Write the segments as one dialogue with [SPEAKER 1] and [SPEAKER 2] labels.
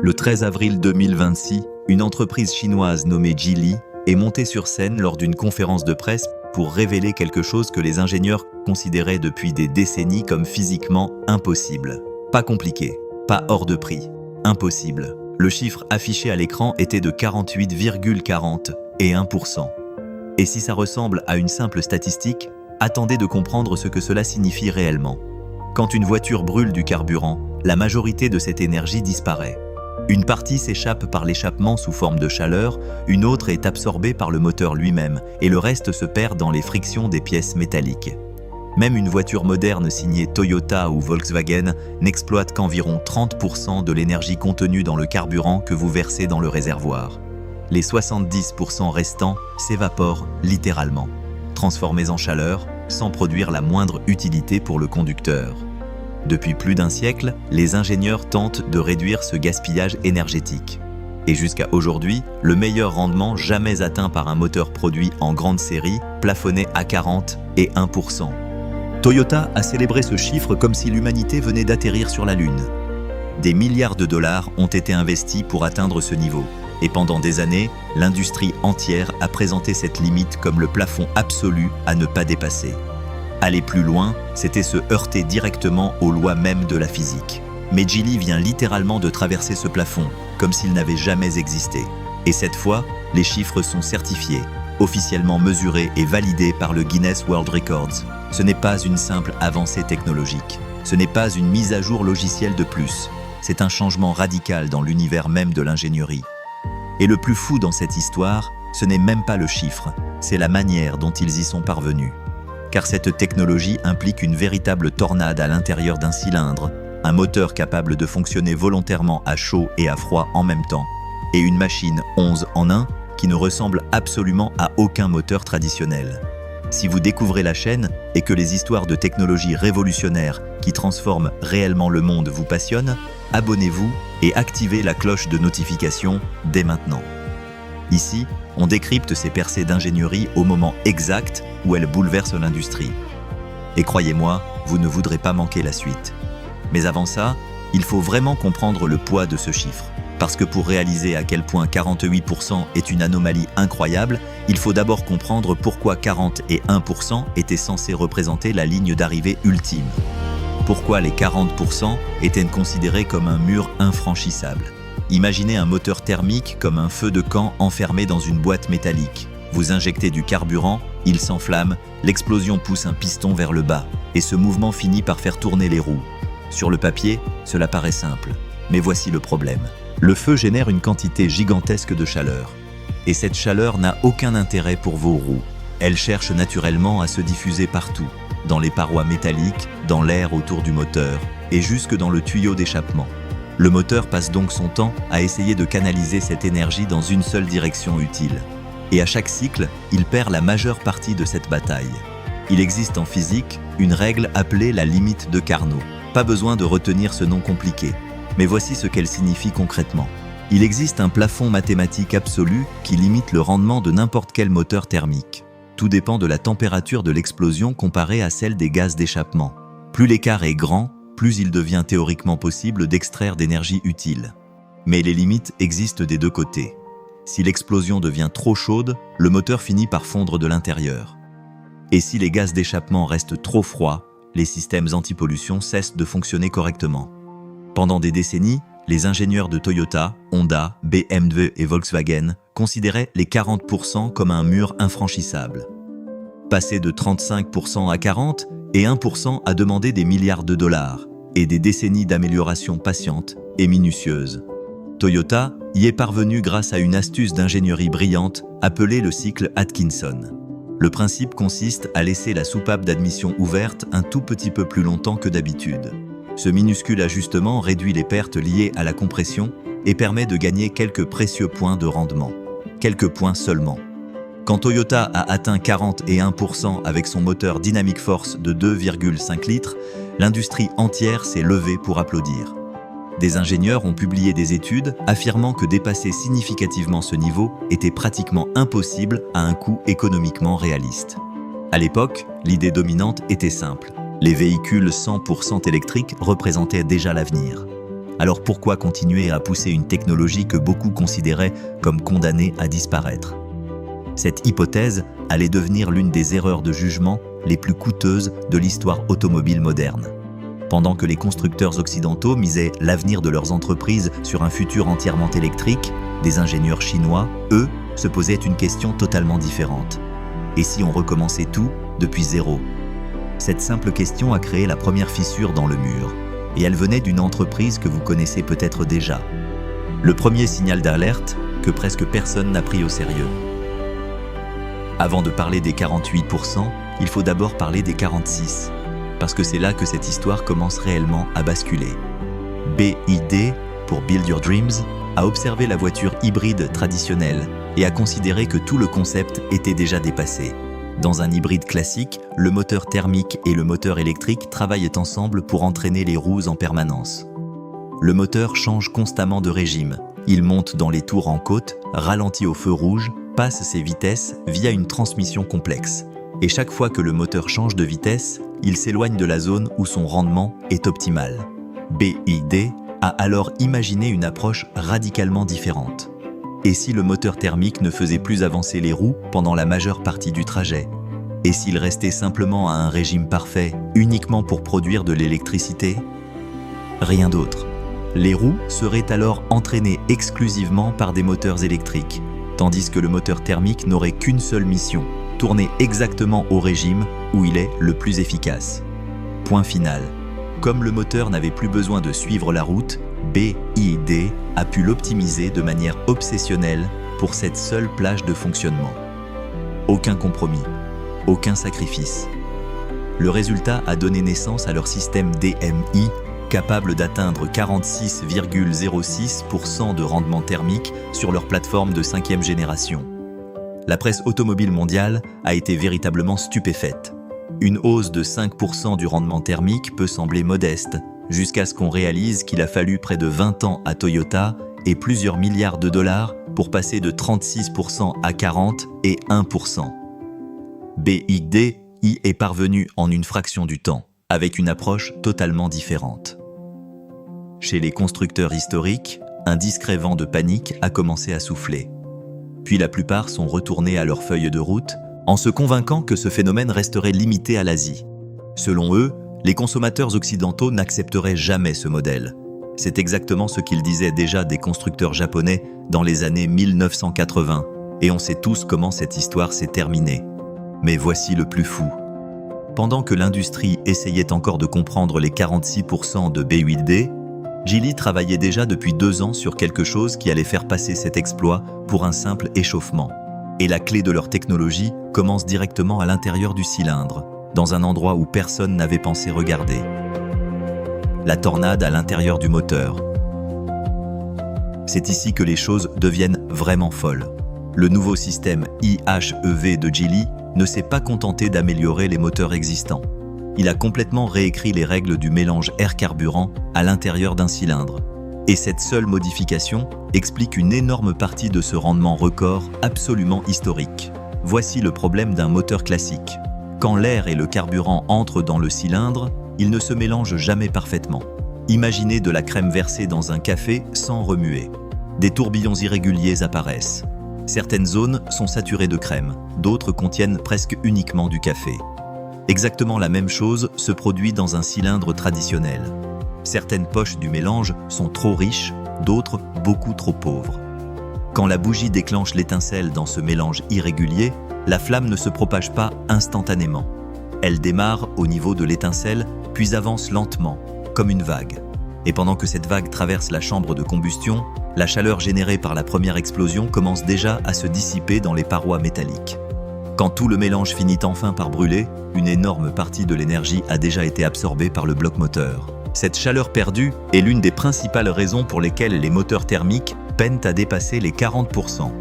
[SPEAKER 1] Le 13 avril 2026, une entreprise chinoise nommée Geely est montée sur scène lors d'une conférence de presse pour révéler quelque chose que les ingénieurs considéraient depuis des décennies comme physiquement impossible. Pas compliqué, pas hors de prix, impossible. Le chiffre affiché à l'écran était de 48,40 et 1%. Et si ça ressemble à une simple statistique, attendez de comprendre ce que cela signifie réellement. Quand une voiture brûle du carburant, la majorité de cette énergie disparaît. Une partie s'échappe par l'échappement sous forme de chaleur, une autre est absorbée par le moteur lui-même, et le reste se perd dans les frictions des pièces métalliques. Même une voiture moderne signée Toyota ou Volkswagen n'exploite qu'environ 30% de l'énergie contenue dans le carburant que vous versez dans le réservoir. Les 70% restants s'évaporent littéralement, transformés en chaleur, sans produire la moindre utilité pour le conducteur. Depuis plus d'un siècle, les ingénieurs tentent de réduire ce gaspillage énergétique. Et jusqu'à aujourd'hui, le meilleur rendement jamais atteint par un moteur produit en grande série plafonnait à 40 et 1%. Toyota a célébré ce chiffre comme si l'humanité venait d'atterrir sur la Lune. Des milliards de dollars ont été investis pour atteindre ce niveau. Et pendant des années, l'industrie entière a présenté cette limite comme le plafond absolu à ne pas dépasser. Aller plus loin, c'était se heurter directement aux lois mêmes de la physique. Mais Geely vient littéralement de traverser ce plafond, comme s'il n'avait jamais existé. Et cette fois, les chiffres sont certifiés, officiellement mesurés et validés par le Guinness World Records. Ce n'est pas une simple avancée technologique. Ce n'est pas une mise à jour logicielle de plus. C'est un changement radical dans l'univers même de l'ingénierie. Et le plus fou dans cette histoire, ce n'est même pas le chiffre, c'est la manière dont ils y sont parvenus. Car cette technologie implique une véritable tornade à l'intérieur d'un cylindre, un moteur capable de fonctionner volontairement à chaud et à froid en même temps, et une machine 11 en 1 qui ne ressemble absolument à aucun moteur traditionnel. Si vous découvrez la chaîne et que les histoires de technologies révolutionnaires qui transforment réellement le monde vous passionnent, abonnez-vous et activez la cloche de notification dès maintenant. Ici, on décrypte ces percées d'ingénierie au moment exact où elles bouleversent l'industrie. Et croyez-moi, vous ne voudrez pas manquer la suite. Mais avant ça, il faut vraiment comprendre le poids de ce chiffre. Parce que pour réaliser à quel point 48% est une anomalie incroyable, il faut d'abord comprendre pourquoi 40 et 1% étaient censés représenter la ligne d'arrivée ultime. Pourquoi les 40% étaient considérés comme un mur infranchissable. Imaginez un moteur thermique comme un feu de camp enfermé dans une boîte métallique. Vous injectez du carburant, il s'enflamme, l'explosion pousse un piston vers le bas, et ce mouvement finit par faire tourner les roues. Sur le papier, cela paraît simple, mais voici le problème. Le feu génère une quantité gigantesque de chaleur. Et cette chaleur n'a aucun intérêt pour vos roues. Elle cherche naturellement à se diffuser partout, dans les parois métalliques, dans l'air autour du moteur, et jusque dans le tuyau d'échappement. Le moteur passe donc son temps à essayer de canaliser cette énergie dans une seule direction utile. Et à chaque cycle, il perd la majeure partie de cette bataille. Il existe en physique une règle appelée la limite de Carnot. Pas besoin de retenir ce nom compliqué, mais voici ce qu'elle signifie concrètement. Il existe un plafond mathématique absolu qui limite le rendement de n'importe quel moteur thermique. Tout dépend de la température de l'explosion comparée à celle des gaz d'échappement. Plus l'écart est grand, plus il devient théoriquement possible d'extraire d'énergie utile. Mais les limites existent des deux côtés. Si l'explosion devient trop chaude, le moteur finit par fondre de l'intérieur. Et si les gaz d'échappement restent trop froids, les systèmes anti-pollution cessent de fonctionner correctement. Pendant des décennies, les ingénieurs de Toyota, Honda, BMW et Volkswagen considéraient les 40% comme un mur infranchissable. Passer de 35% à 40% et 1% a demandé des milliards de dollars et des décennies d'amélioration patiente et minutieuse. Toyota y est parvenu grâce à une astuce d'ingénierie brillante appelée le cycle Atkinson. Le principe consiste à laisser la soupape d'admission ouverte un tout petit peu plus longtemps que d'habitude. Ce minuscule ajustement réduit les pertes liées à la compression et permet de gagner quelques précieux points de rendement. Quelques points seulement. Quand Toyota a atteint 40 et 1% avec son moteur Dynamic Force de 2,5 litres, l'industrie entière s'est levée pour applaudir. Des ingénieurs ont publié des études affirmant que dépasser significativement ce niveau était pratiquement impossible à un coût économiquement réaliste. À l'époque, l'idée dominante était simple. Les véhicules 100% électriques représentaient déjà l'avenir. Alors pourquoi continuer à pousser une technologie que beaucoup considéraient comme condamnée à disparaître? Cette hypothèse allait devenir l'une des erreurs de jugement les plus coûteuses de l'histoire automobile moderne. Pendant que les constructeurs occidentaux misaient l'avenir de leurs entreprises sur un futur entièrement électrique, des ingénieurs chinois, eux, se posaient une question totalement différente. Et si on recommençait tout depuis zéro? Cette simple question a créé la première fissure dans le mur, et elle venait d'une entreprise que vous connaissez peut-être déjà. Le premier signal d'alerte que presque personne n'a pris au sérieux. Avant de parler des 48%, il faut d'abord parler des 46%, parce que c'est là que cette histoire commence réellement à basculer. BYD, pour Build Your Dreams, a observé la voiture hybride traditionnelle et a considéré que tout le concept était déjà dépassé. Dans un hybride classique, le moteur thermique et le moteur électrique travaillent ensemble pour entraîner les roues en permanence. Le moteur change constamment de régime. Il monte dans les tours en côte, ralentit au feu rouge, passe ses vitesses via une transmission complexe. Et chaque fois que le moteur change de vitesse, il s'éloigne de la zone où son rendement est optimal. BYD a alors imaginé une approche radicalement différente. Et si le moteur thermique ne faisait plus avancer les roues pendant la majeure partie du trajet? Et s'il restait simplement à un régime parfait, uniquement pour produire de l'électricité? Rien d'autre. Les roues seraient alors entraînées exclusivement par des moteurs électriques, tandis que le moteur thermique n'aurait qu'une seule mission, tourner exactement au régime où il est le plus efficace. Point final. Comme le moteur n'avait plus besoin de suivre la route, BYD a pu l'optimiser de manière obsessionnelle pour cette seule plage de fonctionnement. Aucun compromis, aucun sacrifice. Le résultat a donné naissance à leur système DMI, capable d'atteindre 46,06% de rendement thermique sur leur plateforme de 5e génération. La presse automobile mondiale a été véritablement stupéfaite. Une hausse de 5% du rendement thermique peut sembler modeste, jusqu'à ce qu'on réalise qu'il a fallu près de 20 ans à Toyota et plusieurs milliards de dollars pour passer de 36% à 40% et 1%. BYD y est parvenu en une fraction du temps, avec une approche totalement différente. Chez les constructeurs historiques, un discret vent de panique a commencé à souffler. Puis la plupart sont retournés à leur feuille de route en se convainquant que ce phénomène resterait limité à l'Asie. Selon eux, les consommateurs occidentaux n'accepteraient jamais ce modèle. C'est exactement ce qu'ils disaient déjà des constructeurs japonais dans les années 1980, et on sait tous comment cette histoire s'est terminée. Mais voici le plus fou. Pendant que l'industrie essayait encore de comprendre les 46% de BYD, Geely travaillait déjà depuis 2 ans sur quelque chose qui allait faire passer cet exploit pour un simple échauffement. Et la clé de leur technologie commence directement à l'intérieur du cylindre, dans un endroit où personne n'avait pensé regarder. La tornade à l'intérieur du moteur. C'est ici que les choses deviennent vraiment folles. Le nouveau système IHEV de Geely ne s'est pas contenté d'améliorer les moteurs existants. Il a complètement réécrit les règles du mélange air-carburant à l'intérieur d'un cylindre. Et cette seule modification explique une énorme partie de ce rendement record absolument historique. Voici le problème d'un moteur classique. Quand l'air et le carburant entrent dans le cylindre, ils ne se mélangent jamais parfaitement. Imaginez de la crème versée dans un café sans remuer. Des tourbillons irréguliers apparaissent. Certaines zones sont saturées de crème, d'autres contiennent presque uniquement du café. Exactement la même chose se produit dans un cylindre traditionnel. Certaines poches du mélange sont trop riches, d'autres beaucoup trop pauvres. Quand la bougie déclenche l'étincelle dans ce mélange irrégulier, la flamme ne se propage pas instantanément. Elle démarre au niveau de l'étincelle, puis avance lentement, comme une vague. Et pendant que cette vague traverse la chambre de combustion, la chaleur générée par la première explosion commence déjà à se dissiper dans les parois métalliques. Quand tout le mélange finit enfin par brûler, une énorme partie de l'énergie a déjà été absorbée par le bloc moteur. Cette chaleur perdue est l'une des principales raisons pour lesquelles les moteurs thermiques peinent à dépasser les 40%.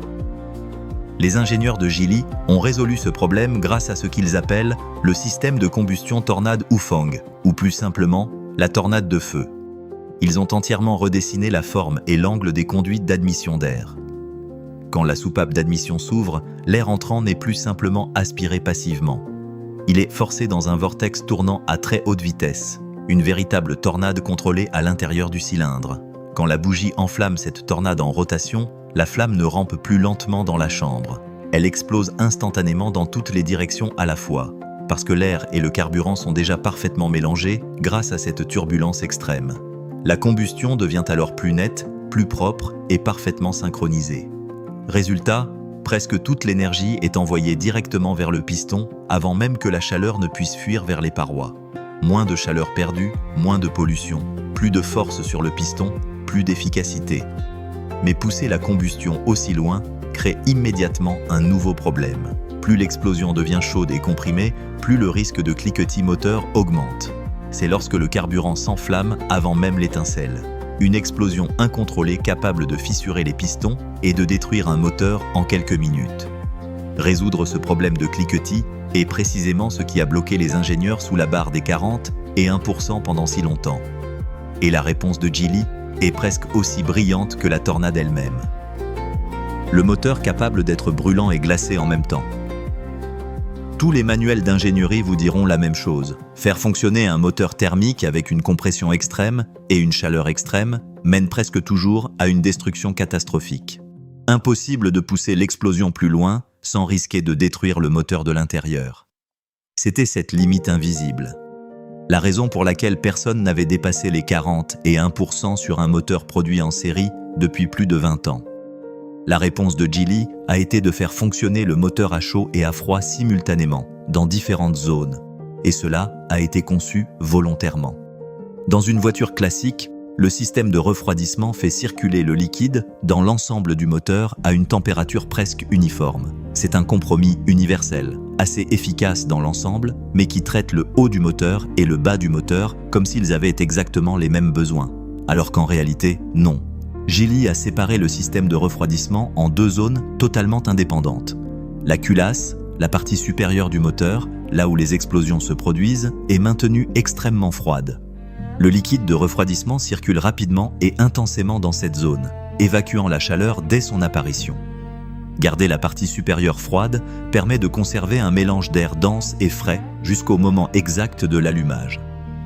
[SPEAKER 1] Les ingénieurs de Geely ont résolu ce problème grâce à ce qu'ils appellent le système de combustion tornade Hufang, ou plus simplement, la tornade de feu. Ils ont entièrement redessiné la forme et l'angle des conduites d'admission d'air. Quand la soupape d'admission s'ouvre, l'air entrant n'est plus simplement aspiré passivement. Il est forcé dans un vortex tournant à très haute vitesse, une véritable tornade contrôlée à l'intérieur du cylindre. Quand la bougie enflamme cette tornade en rotation, la flamme ne rampe plus lentement dans la chambre. Elle explose instantanément dans toutes les directions à la fois, parce que l'air et le carburant sont déjà parfaitement mélangés grâce à cette turbulence extrême. La combustion devient alors plus nette, plus propre et parfaitement synchronisée. Résultat, presque toute l'énergie est envoyée directement vers le piston avant même que la chaleur ne puisse fuir vers les parois. Moins de chaleur perdue, moins de pollution, plus de force sur le piston, plus d'efficacité. Mais pousser la combustion aussi loin crée immédiatement un nouveau problème. Plus l'explosion devient chaude et comprimée, plus le risque de cliquetis moteur augmente. C'est lorsque le carburant s'enflamme avant même l'étincelle. Une explosion incontrôlée capable de fissurer les pistons et de détruire un moteur en quelques minutes. Résoudre ce problème de cliquetis est précisément ce qui a bloqué les ingénieurs sous la barre des 40 et 1% pendant si longtemps. Et la réponse de Geely est presque aussi brillante que la tornade elle-même. Le moteur capable d'être brûlant et glacé en même temps. Tous les manuels d'ingénierie vous diront la même chose. Faire fonctionner un moteur thermique avec une compression extrême et une chaleur extrême mène presque toujours à une destruction catastrophique. Impossible de pousser l'explosion plus loin sans risquer de détruire le moteur de l'intérieur. C'était cette limite invisible. La raison pour laquelle personne n'avait dépassé les 40 et 1% sur un moteur produit en série depuis plus de 20 ans. La réponse de Geely a été de faire fonctionner le moteur à chaud et à froid simultanément, dans différentes zones. Et cela a été conçu volontairement. Dans une voiture classique, le système de refroidissement fait circuler le liquide dans l'ensemble du moteur à une température presque uniforme. C'est un compromis universel, assez efficace dans l'ensemble, mais qui traite le haut du moteur et le bas du moteur comme s'ils avaient exactement les mêmes besoins. Alors qu'en réalité, non. Geely a séparé le système de refroidissement en deux zones totalement indépendantes. La culasse, la partie supérieure du moteur, là où les explosions se produisent, est maintenue extrêmement froide. Le liquide de refroidissement circule rapidement et intensément dans cette zone, évacuant la chaleur dès son apparition. Garder la partie supérieure froide permet de conserver un mélange d'air dense et frais jusqu'au moment exact de l'allumage.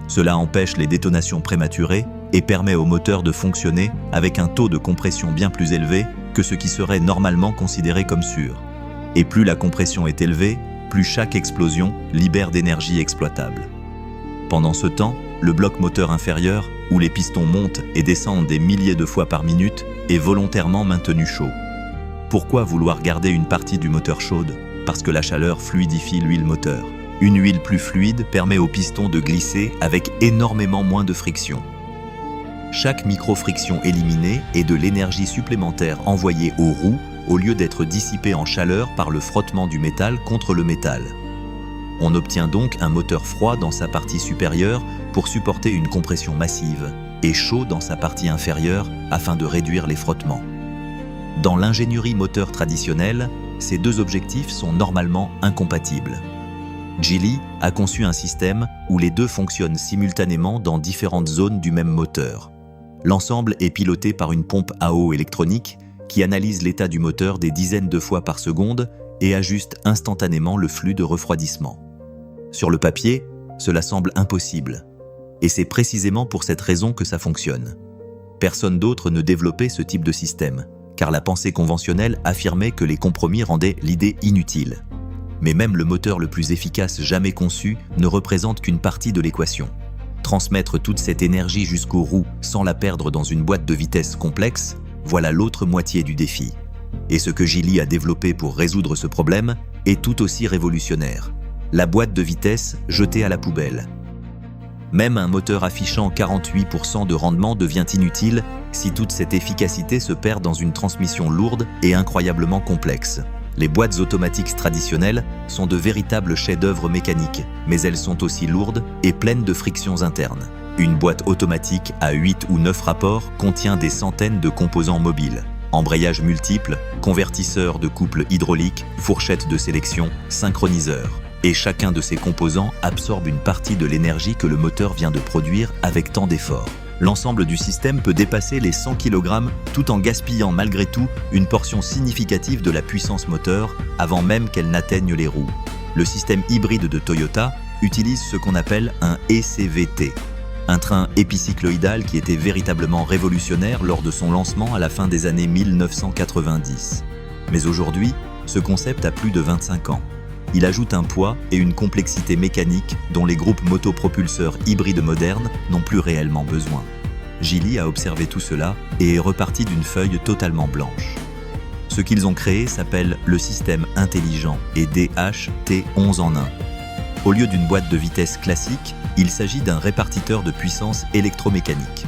[SPEAKER 1] Cela empêche les détonations prématurées et permet au moteur de fonctionner avec un taux de compression bien plus élevé que ce qui serait normalement considéré comme sûr. Et plus la compression est élevée, plus chaque explosion libère d'énergie exploitable. Pendant ce temps, le bloc moteur inférieur, où les pistons montent et descendent des milliers de fois par minute, est volontairement maintenu chaud. Pourquoi vouloir garder une partie du moteur chaude? Parce que la chaleur fluidifie l'huile moteur. Une huile plus fluide permet au piston de glisser avec énormément moins de friction. Chaque micro-friction éliminée est de l'énergie supplémentaire envoyée aux roues au lieu d'être dissipée en chaleur par le frottement du métal contre le métal. On obtient donc un moteur froid dans sa partie supérieure pour supporter une compression massive et chaud dans sa partie inférieure afin de réduire les frottements. Dans l'ingénierie moteur traditionnelle, ces deux objectifs sont normalement incompatibles. Geely a conçu un système où les deux fonctionnent simultanément dans différentes zones du même moteur. L'ensemble est piloté par une pompe à eau électronique qui analyse l'état du moteur des dizaines de fois par seconde et ajuste instantanément le flux de refroidissement. Sur le papier, cela semble impossible. Et c'est précisément pour cette raison que ça fonctionne. Personne d'autre ne développait ce type de système, car la pensée conventionnelle affirmait que les compromis rendaient l'idée inutile. Mais même le moteur le plus efficace jamais conçu ne représente qu'une partie de l'équation. Transmettre toute cette énergie jusqu'aux roues sans la perdre dans une boîte de vitesse complexe, voilà l'autre moitié du défi. Et ce que Geely a développé pour résoudre ce problème est tout aussi révolutionnaire. La boîte de vitesse jetée à la poubelle. Même un moteur affichant 48% de rendement devient inutile si toute cette efficacité se perd dans une transmission lourde et incroyablement complexe. Les boîtes automatiques traditionnelles sont de véritables chefs-d'œuvre mécaniques, mais elles sont aussi lourdes et pleines de frictions internes. Une boîte automatique à 8 ou 9 rapports contient des centaines de composants mobiles. Embrayage multiple, convertisseur de couple hydraulique, fourchette de sélection, synchroniseur. Et chacun de ces composants absorbe une partie de l'énergie que le moteur vient de produire avec tant d'efforts. L'ensemble du système peut dépasser les 100 kg tout en gaspillant malgré tout une portion significative de la puissance moteur avant même qu'elle n'atteigne les roues. Le système hybride de Toyota utilise ce qu'on appelle un ECVT. Un train épicycloïdal qui était véritablement révolutionnaire lors de son lancement à la fin des années 1990. Mais aujourd'hui, ce concept a plus de 25 ans. Il ajoute un poids et une complexité mécanique dont les groupes motopropulseurs hybrides modernes n'ont plus réellement besoin. Geely a observé tout cela et est reparti d'une feuille totalement blanche. Ce qu'ils ont créé s'appelle le système intelligent et DHT11 en 1. Au lieu d'une boîte de vitesse classique, il s'agit d'un répartiteur de puissance électromécanique.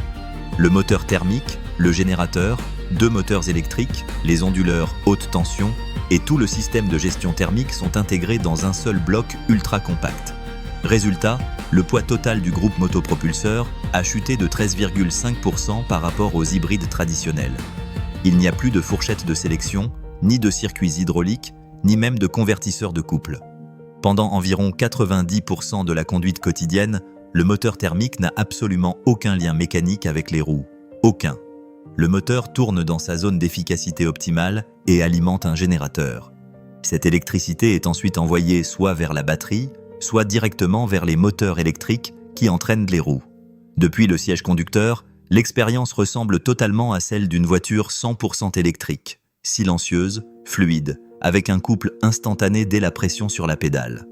[SPEAKER 1] Le moteur thermique, le générateur, 2 moteurs électriques, les onduleurs haute tension et tout le système de gestion thermique sont intégrés dans un seul bloc ultra compact. Résultat, le poids total du groupe motopropulseur a chuté de 13,5% par rapport aux hybrides traditionnels. Il n'y a plus de fourchette de sélection, ni de circuits hydrauliques, ni même de convertisseurs de couple. Pendant environ 90% de la conduite quotidienne, le moteur thermique n'a absolument aucun lien mécanique avec les roues. Aucun. Le moteur tourne dans sa zone d'efficacité optimale et alimente un générateur. Cette électricité est ensuite envoyée soit vers la batterie, soit directement vers les moteurs électriques qui entraînent les roues. Depuis le siège conducteur, l'expérience ressemble totalement à celle d'une voiture 100% électrique, silencieuse, fluide, avec un couple instantané dès la pression sur la pédale.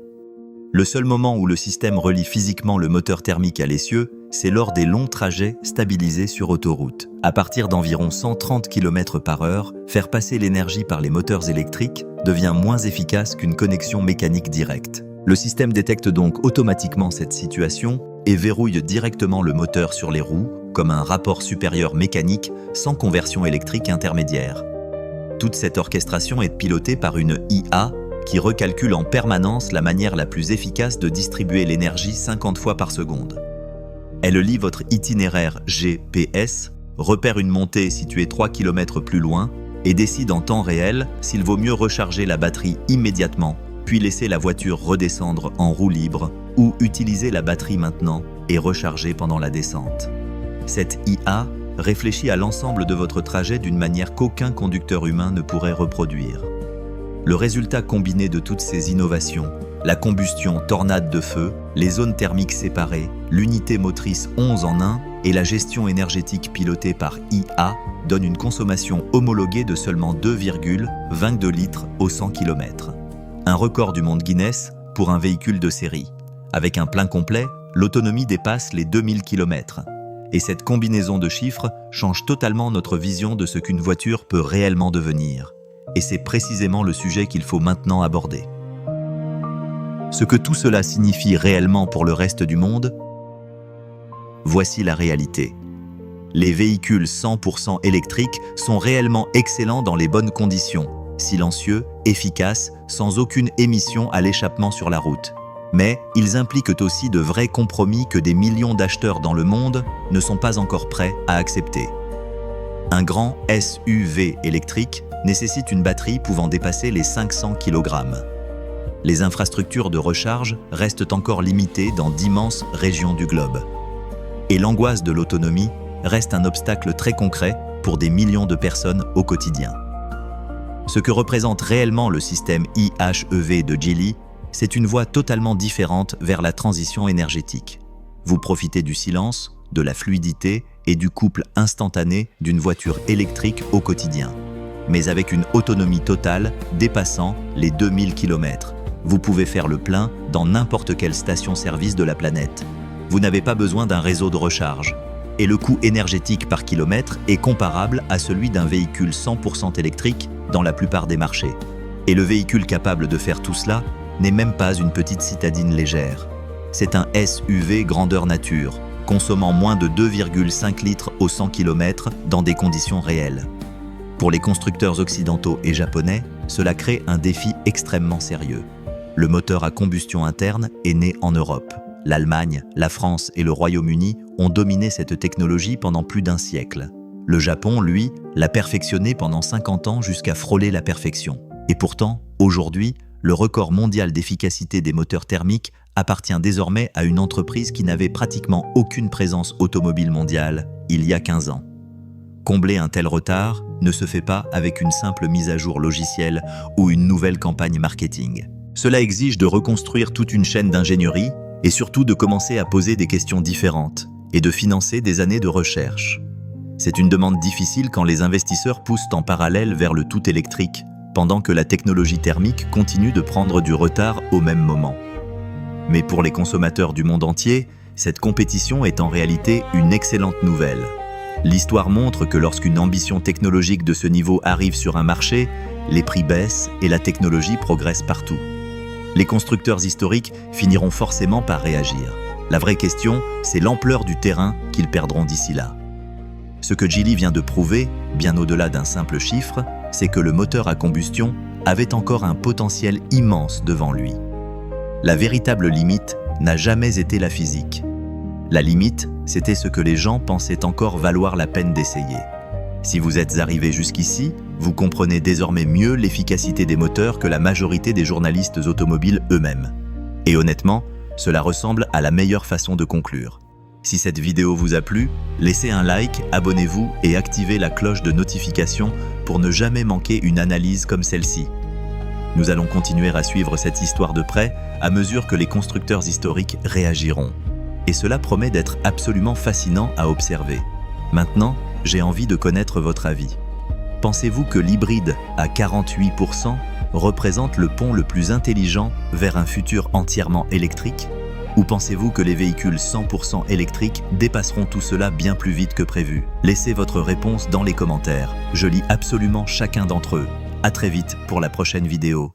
[SPEAKER 1] Le seul moment où le système relie physiquement le moteur thermique à l'essieu, c'est lors des longs trajets stabilisés sur autoroute. À partir d'environ 130 km/h, faire passer l'énergie par les moteurs électriques devient moins efficace qu'une connexion mécanique directe. Le système détecte donc automatiquement cette situation et verrouille directement le moteur sur les roues, comme un rapport supérieur mécanique sans conversion électrique intermédiaire. Toute cette orchestration est pilotée par une IA qui recalcule en permanence la manière la plus efficace de distribuer l'énergie 50 fois par seconde. Elle lit votre itinéraire GPS, repère une montée située 3 km plus loin et décide en temps réel s'il vaut mieux recharger la batterie immédiatement, puis laisser la voiture redescendre en roue libre ou utiliser la batterie maintenant et recharger pendant la descente. Cette IA réfléchit à l'ensemble de votre trajet d'une manière qu'aucun conducteur humain ne pourrait reproduire. Le résultat combiné de toutes ces innovations, la combustion tornade de feu, les zones thermiques séparées, l'unité motrice 11 en 1 et la gestion énergétique pilotée par IA donne une consommation homologuée de seulement 2,22 litres au 100 km. Un record du monde Guinness pour un véhicule de série. Avec un plein complet, l'autonomie dépasse les 2000 km. Et cette combinaison de chiffres change totalement notre vision de ce qu'une voiture peut réellement devenir. Et c'est précisément le sujet qu'il faut maintenant aborder. Ce que tout cela signifie réellement pour le reste du monde, voici la réalité. Les véhicules 100% électriques sont réellement excellents dans les bonnes conditions, silencieux, efficaces, sans aucune émission à l'échappement sur la route. Mais ils impliquent aussi de vrais compromis que des millions d'acheteurs dans le monde ne sont pas encore prêts à accepter. Un grand SUV électrique nécessite une batterie pouvant dépasser les 500 kg. Les infrastructures de recharge restent encore limitées dans d'immenses régions du globe. Et l'angoisse de l'autonomie reste un obstacle très concret pour des millions de personnes au quotidien. Ce que représente réellement le système IHEV de Geely, c'est une voie totalement différente vers la transition énergétique. Vous profitez du silence, de la fluidité et du couple instantané d'une voiture électrique au quotidien. Mais avec une autonomie totale dépassant les 2000 km. Vous pouvez faire le plein dans n'importe quelle station-service de la planète. Vous n'avez pas besoin d'un réseau de recharge. Et le coût énergétique par kilomètre est comparable à celui d'un véhicule 100% électrique dans la plupart des marchés. Et le véhicule capable de faire tout cela n'est même pas une petite citadine légère. C'est un SUV grandeur nature, consommant moins de 2,5 litres au 100 km dans des conditions réelles. Pour les constructeurs occidentaux et japonais, cela crée un défi extrêmement sérieux. Le moteur à combustion interne est né en Europe. L'Allemagne, la France et le Royaume-Uni ont dominé cette technologie pendant plus d'un siècle. Le Japon, lui, l'a perfectionné pendant 50 ans jusqu'à frôler la perfection. Et pourtant, aujourd'hui, le record mondial d'efficacité des moteurs thermiques appartient désormais à une entreprise qui n'avait pratiquement aucune présence automobile mondiale il y a 15 ans. Combler un tel retard ne se fait pas avec une simple mise à jour logicielle ou une nouvelle campagne marketing. Cela exige de reconstruire toute une chaîne d'ingénierie et surtout de commencer à poser des questions différentes. et de financer des années de recherche. C'est une demande difficile quand les investisseurs poussent en parallèle vers le tout électrique, pendant que la technologie thermique continue de prendre du retard au même moment. Mais pour les consommateurs du monde entier, cette compétition est en réalité une excellente nouvelle. L'histoire montre que lorsqu'une ambition technologique de ce niveau arrive sur un marché, les prix baissent et la technologie progresse partout. Les constructeurs historiques finiront forcément par réagir. La vraie question, c'est l'ampleur du terrain qu'ils perdront d'ici là. Ce que Geely vient de prouver, bien au-delà d'un simple chiffre, c'est que le moteur à combustion avait encore un potentiel immense devant lui. La véritable limite n'a jamais été la physique. La limite, c'était ce que les gens pensaient encore valoir la peine d'essayer. Si vous êtes arrivé jusqu'ici, vous comprenez désormais mieux l'efficacité des moteurs que la majorité des journalistes automobiles eux-mêmes. Et honnêtement, cela ressemble à la meilleure façon de conclure. Si cette vidéo vous a plu, laissez un like, abonnez-vous et activez la cloche de notification pour ne jamais manquer une analyse comme celle-ci. Nous allons continuer à suivre cette histoire de près à mesure que les constructeurs historiques réagiront. Et cela promet d'être absolument fascinant à observer. Maintenant, j'ai envie de connaître votre avis. Pensez-vous que l'hybride à 48% représente le pont le plus intelligent vers un futur entièrement électrique ? Ou pensez-vous que les véhicules 100% électriques dépasseront tout cela bien plus vite que prévu? Laissez votre réponse dans les commentaires. Je lis absolument chacun d'entre eux. À très vite pour la prochaine vidéo.